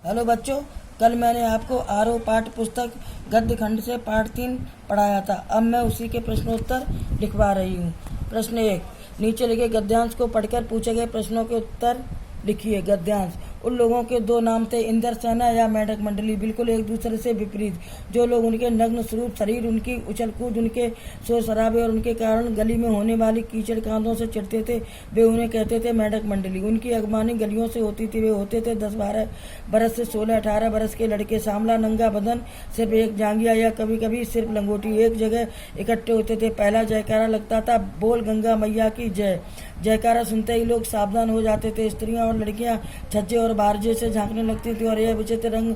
Hello बच्चों, कल मैंने आपको आरओ पाठ्य पुस्तक गद्य खंड से पाठ 3 पढ़ाया था। अब मैं उसी के प्रश्नोत्तर लिखवा रही हूँ। प्रश्न 1, नीचे लिखे गद्यांश को पढ़कर पूछे गए प्रश्नों के उत्तर लिखिए। गद्यांश: उन लोगों के दो नाम थे, इंद्र सेना या मेढक मंडली, बिल्कुल एक दूसरे से विपरीत। जो लोग उनके नग्न स्वरूप शरीर, उनकी उछल कूद, उनके शोर शराबे और उनके कारण गली में होने वाली कीचड़ कांदों से चिढ़ते थे, वे उन्हें कहते थे मेढक मंडली। उनकी अगवानी गलियों से होती थी। वे होते थे 10-12 बरस से 16-18 बरस के लड़के, सांवला नंगा बदन, सिर्फ एक जांघिया या कभी कभी सिर्फ लंगोटी। एक जगह इकट्ठे होते थे। पहला जयकारा लगता था, बोल गंगा मैया की जय। जयकारा सुनते ही लोग सावधान हो जाते थे। स्त्रियां और लड़कियां छज्जे और बारजे से झांकने लगती थी और यह विचित्र रंग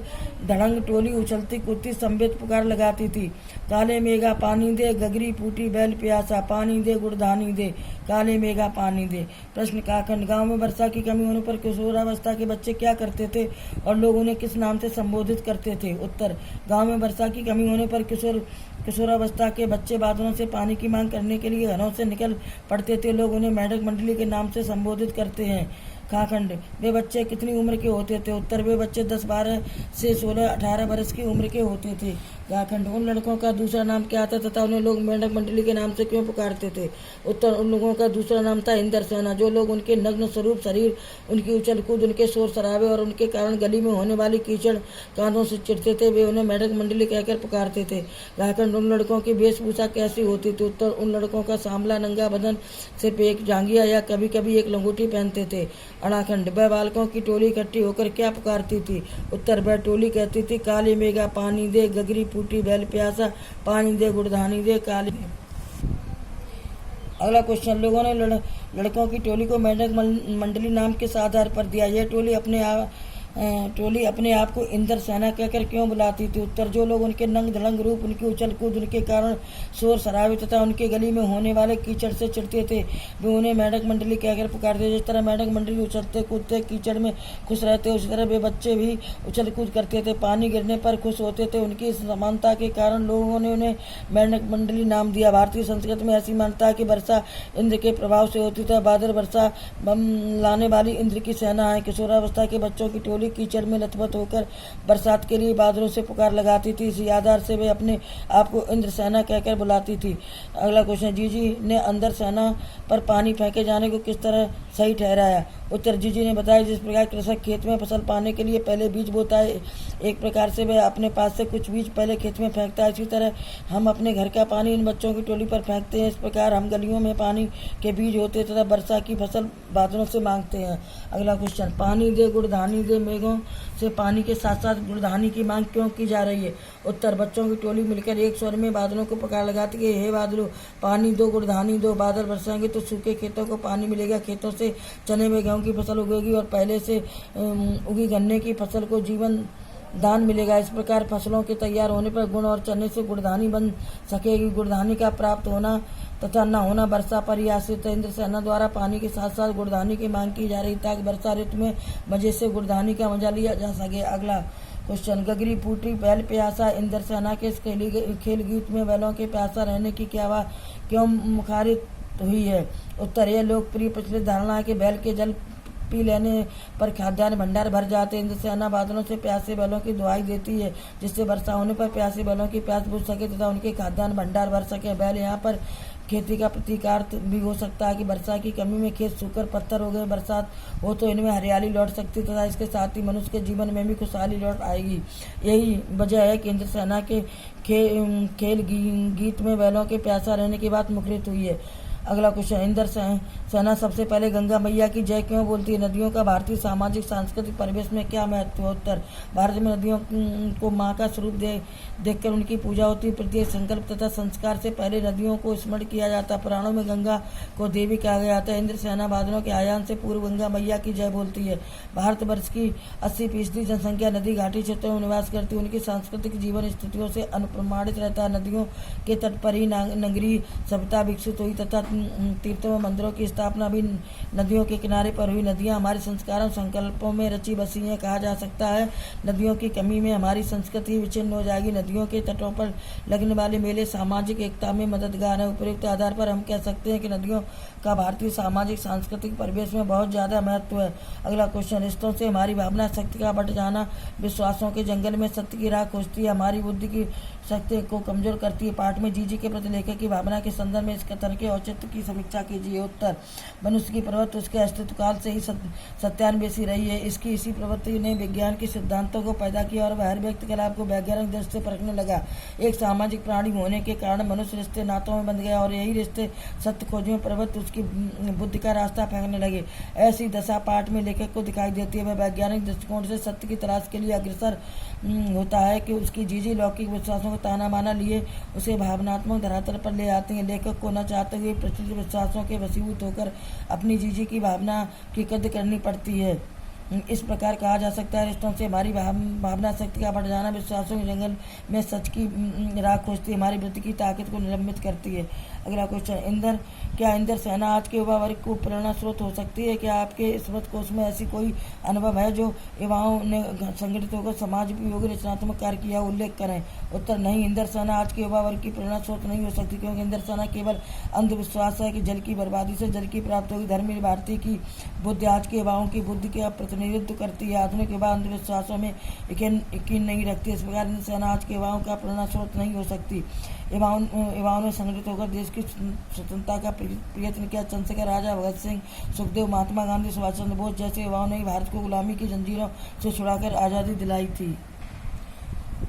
धड़ंग टोली उछलती कूदती संबित पुकार लगाती थी। काले मेघा पानी दे, गगरी फूटी बैल प्यासा, पानी दे गुड़धानी दे, काले मेघा पानी दे। प्रश्न का खंड: गाँव में वर्षा की कमी होने पर किशोरावस्था के बच्चे क्या करते थे और लोग उन्हें किस नाम से संबोधित करते थे? उत्तर: गाँव में वर्षा की कमी होने पर किशोरावस्था के बच्चे बादलों से पानी की मांग करने के लिए घरों से निकल पड़ते थे। लोग उन्हें मेढक मंडली के नाम से संबोधित करते हैं। खाखंड: वे बच्चे कितनी उम्र के होते थे? उत्तर: वे बच्चे 10-12 से 16-18 बरस की उम्र के होते थे। खाखंड: उन लड़कों का दूसरा नाम क्या था तथा उन्हें लोग मेढक मंडली के नाम से क्यों पुकारते थे? उत्तर: उन लोगों का दूसरा नाम था इंद्र सेना। जो लोग उनके नग्न स्वरूप शरीर, उनकी उछल कूद, उनके शोर शराबे और उनके कारण गली में होने वाली कीचड़ कांदों से चिढ़ते थे, वे उन्हें मेढक मंडली कहकर पुकारते थे। खाखंड: उन लड़कों की वेशभूषा कैसी होती थी? उत्तर: उन लड़कों का सांवला नंगा बदन, सिर्फ एक जांघिया या कभी कभी एक लंगोटी पहनते थे। अणाखंड: वह बालकों की टोली इकट्ठी होकर क्या पुकारती थी? उत्तर: वह टोली कहती थी, काली मेघा पानी दे, गगरी फूटी बैल प्यासा, पानी दे गुड़धानी दे, काली। अगला क्वेश्चन: लोगों ने लड़कों की टोली को मेढक मंडली नाम किस आधार पर दिया? यह टोली अपने आप को इंद्र सेना कहकर क्यों बुलाती थी? उत्तर: जो लोग उनके नंग धड़ंग रूप, उनकी उछल कूद, उनके कारण शोर शराबे तथा उनके गली में होने वाले कीचड़ से चिढ़ते थे, वे उन्हें मेढक मंडली कहकर पुकारते। जिस तरह मेढक मंडली उछलते कूदते कीचड़ में खुश रहते, उसी तरह वे बच्चे भी उछल कूद करते थे, पानी गिरने पर खुश होते थे। उनकी समानता के कारण लोगों ने उन्हें मेढक मंडली नाम दिया। भारतीय संस्कृति में ऐसी मान्यता है कि वर्षा इंद्र के प्रभाव से होती है। बादल वर्षा लाने वाली इंद्र की सेना है। किशोरावस्था के बच्चों की टोली कीचड़ में लथपथ होकर बरसात के लिए बादलों से पुकार लगाती थी। इसी आधार से वे अपने आप को इंद्र सेना कहकर बुलाती थी। अगला क्वेश्चन: जीजी ने अंदर सेना पर पानी फेंके जाने को किस तरह सही ठहराया? उत्तर: जीजी ने बताया, जिस प्रकार कृषक खेत में फसल पाने के लिए पहले बीज बोता है, एक प्रकार से वह अपने पास से कुछ बीज पहले खेत में फेंकता है, इसी तरह हम अपने घर का पानी इन बच्चों की टोली पर फेंकते हैं। इस प्रकार हम गलियों में पानी के बीज होते तथा वर्षा की फसल बादलों से मांगते हैं। अगला क्वेश्चन: पानी दे गुड़धानी दे, मेघों से पानी के साथ साथ गुड़धानी की मांग क्यों की जा रही है? उत्तर: बच्चों की टोली मिलकर एक स्वर में बादलों को पुकार लगाती है, हे बादलों पानी दो, गुड़धानी दो। बादल बरसाएंगे तो सूखे खेतों को पानी मिलेगा, खेतों से चने में गेहूं की फसल उगेगी और पहले से उगी गन्ने की फसल को जीवन दान मिलेगा। इस प्रकार फसलों के तैयार होने पर गुड़ और चने से गुड़धानी बन सकेगी। गुड़धानी का प्राप्त होना तथा न होना वर्षा पर ही आश्रित है। इंद्र सेना द्वारा पानी के साथ साथ गुड़धानी की मांग की जा रही ताकि वर्षा ऋतु में मजे से गुड़धानी का मजा लिया जा सके। अगला क्वेश्चन: गगरी फूटी बैल प्यासा, इंद्र सेना के खेल गीत में बैलों के प्यासा रहने की क्यों मुखारित हुई है? उत्तर: यह लोकप्रिय प्रचलित धारणा है कि बैल के जल पी लेने पर खाद्यान्न भंडार भर जाते हैं। इंद्र सेना बादलों से प्यासे बैलों की दुहाई देती है, जिससे वर्षा होने पर प्यासे बैलों की प्यास बुझ सके तथा उनके खाद्यान्न भंडार भर सके। बैल यहाँ पर खेती का प्रतीकार्थ भी हो सकता है कि वर्षा की कमी में खेत सूखकर पत्थर हो गए, बरसात हो तो इनमें हरियाली लौट सकती तथा इसके साथ ही मनुष्य के जीवन में भी खुशहाली लौट आएगी। यही वजह है कि इंद्र सेना के खेल गीत में बैलों के प्यासा रहने की बात मुखरित हुई है। अगला क्वेश्चन: इंद्र सेना सबसे पहले गंगा मैया की जय क्यों बोलती है? नदियों का भारतीय सामाजिक सांस्कृतिक परिवेश में क्या महत्व है? उत्तर: भारत में नदियों को माँ का स्वरूप देखकर उनकी पूजा होती है। प्रत्येक संकल्प तथा संस्कार से पहले नदियों को स्मरण किया जाता है। पुराणों में गंगा को देवी कहा गया था। इंद्र सेना बादलों के आयान से पूर्व गंगा मैया की जय बोलती है। भारतवर्ष की 80% जनसंख्या नदी घाटी क्षेत्रों में निवास करती है। उनकी सांस्कृतिक जीवन स्थितियों से अनुप्रमाणित रहता है। नदियों के तट पर ही नगरीय सभ्यता विकसित हुई तथा तीर्थों व मंदिरों की स्थापना भी नदियों के किनारे पर हुई। नदियाँ हमारे संस्कारों संकल्पों में रची बसी हैं। कहा जा सकता है नदियों की कमी में हमारी संस्कृति विच्छिन्न हो जाएगी। नदियों के तटों पर लगने वाले मेले सामाजिक एकता में मददगार हैं। उपयुक्त आधार पर हम कह सकते हैं कि नदियों का भारतीय सामाजिक सांस्कृतिक परिवेश में बहुत ज़्यादा महत्व है। अगला क्वेश्चन, रिश्तों से हमारी भावना शक्ति का बढ़ जाना। विश्वासों के जंगल में सत्य की राह खोजती है, हमारी बुद्धि की शक्ति को कमजोर करती है। पाठ में जीजी के प्रति लेखक की भावना के संदर्भ में इस कथन के औचित्य की समीक्षा कीजिए। उत्तर, मनुष्य की प्रवृत्ति उसके अस्तित्व काल से ही सत्यान्वेषी रही है। इसकी इसी प्रवृत्ति ने विज्ञान के सिद्धांतों को पैदा किया और वह हर व्यक्ति के लाभ को वैज्ञानिक दृष्टि से परखने लगा। एक सामाजिक प्राणी होने के कारण मनुष्य रिश्ते नातों में बंध गया और यही रिश्ते सत्य खोजने में प्रवृत्ति उसकी बुद्धि का रास्ता फेंकने लगे। ऐसी दशा पाठ में लेखक को दिखाई देती है। वह वैज्ञानिक दृष्टिकोण से सत्य की तलाश के लिए अग्रसर होता है कि उसकी जीजी लौकिक विश्वासों को ताना माना लिए उसे भावनात्मक धरातल पर ले आते हैं। लेखक को न चाहते हुए प्रचलित विश्वासों के वशीभूत होकर अपनी जीजी की भावना की कद्र करनी पड़ती है। इस प्रकार कहा जा सकता है रिश्तों से हमारी भावना शक्ति का बढ़ जाना। विश्वासों के जंगल में सच की राह खोजती है, हमारी वृत्ति की ताकत को निलंबित करती है। अगला क्वेश्चन, क्या इंदर सेना आज के युवा वर्ग को प्रेरणा स्रोत हो सकती है? क्या आपके स्मृत कोश में ऐसी कोई अनुभव है जो युवाओं ने संगठित होकर समाज उपयोगी रचनात्मक कार्य किया? उल्लेख करें। उत्तर, नहीं, इंदर सेना आज के युवा वर्ग की प्रेरणा स्रोत नहीं हो सकती, क्योंकि इंदर सेना केवल अंधविश्वास है कि जल की बर्बादी से जल की प्राप्त होगी। धर्मी भारतीय की बुद्धि आज के युवाओं की बुद्धि का प्रतिनिधित्व करती है। आधुनिक युवा अंधविश्वासों में यकीन नहीं रखती। इस प्रकार इंदर सेना आज के युवाओं का प्रेरणा स्रोत नहीं हो सकती। युवाओं ने संगठित होकर देश की स्वतंत्रता का प्रयत्न किया। चंद्रशेखर, राजा भगत सिंह, सुखदेव, महात्मा गांधी, सुभाष चंद्र बोस जैसे युवाओं ने भारत को गुलामी की जंजीरों से छुड़ाकर आज़ादी दिलाई थी।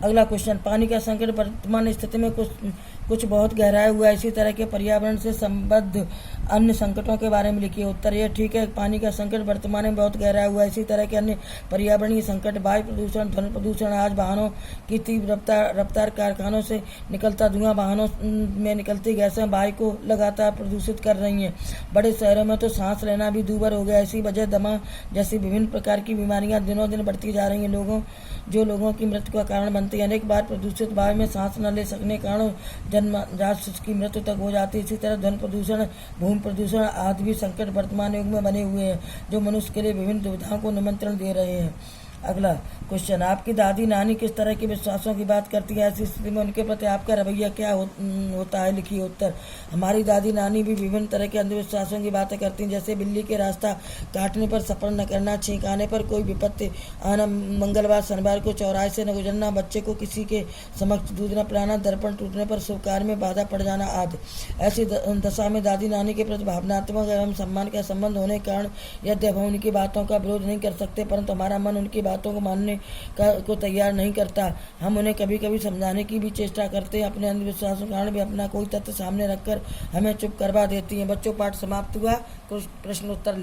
अगला क्वेश्चन, पानी का संकट वर्तमान स्थिति में कुछ बहुत गहराया हुआ है। इसी तरह के पर्यावरण से संबद्ध अन्य संकटों के बारे में लिखिए। उत्तर, यह ठीक है, पानी का संकट वर्तमान में बहुत गहराया हुआ है। इसी तरह के अन्य पर्यावरणीय संकट, वायु प्रदूषण, ध्वनि प्रदूषण, आज वाहनों की तीव्र रफ्तार, कारखानों से निकलता धुआं, वाहनों में निकलती गैसें वायु को लगातार प्रदूषित कर रही हैं। बड़े शहरों में तो सांस लेना भी दूभर हो गया। इसी वजह दमा जैसी विभिन्न प्रकार की बीमारियां दिनों दिन बढ़ती जा रही हैं, जो लोगों की मृत्यु का कारण बनती है। अनेक बार प्रदूषित वायु में सांस न ले सकने के कारण जन्मजात की मृत्यु तक हो जाती है। इसी तरह ध्वनि प्रदूषण, भूमि प्रदूषण आदि भी संकट वर्तमान युग में बने हुए हैं, जो मनुष्य के लिए विभिन्न दुविधाओं को निमंत्रण दे रहे हैं। अगला क्वेश्चन, आपकी दादी नानी किस तरह के विश्वासों की बात करती है? ऐसी स्थिति में उनके प्रति आपका रवैया क्या होता है? लिखिए। उत्तर, हमारी दादी नानी भी विभिन्न तरह के अंधविश्वासों की बातें करती हैं, जैसे बिल्ली के रास्ता काटने पर सफर न करना, छींक आने पर कोई विपत्ति आना, मंगलवार शनिवार को चौराहे से न गुजरना, बच्चे को किसी के समक्ष दूध न पिलाना, दर्पण टूटने पर शुभ कार्य में बाधा पड़ जाना आदि। ऐसी दशा में दादी नानी के प्रति भावनात्मक एवं सम्मान का संबंध होने के कारण यदि हम उनकी बातों का विरोध नहीं कर सकते, परंतु हमारा मन उनकी बातों को मानने को तैयार नहीं करता। हम उन्हें कभी कभी समझाने की भी चेष्टा करते हैं। अपने अंधविश्वासों के कारण भी अपना कोई तथ्य सामने रखकर हमें चुप करवा देती हैं। बच्चों, पाठ समाप्त हुआ। कुछ प्रश्न उत्तर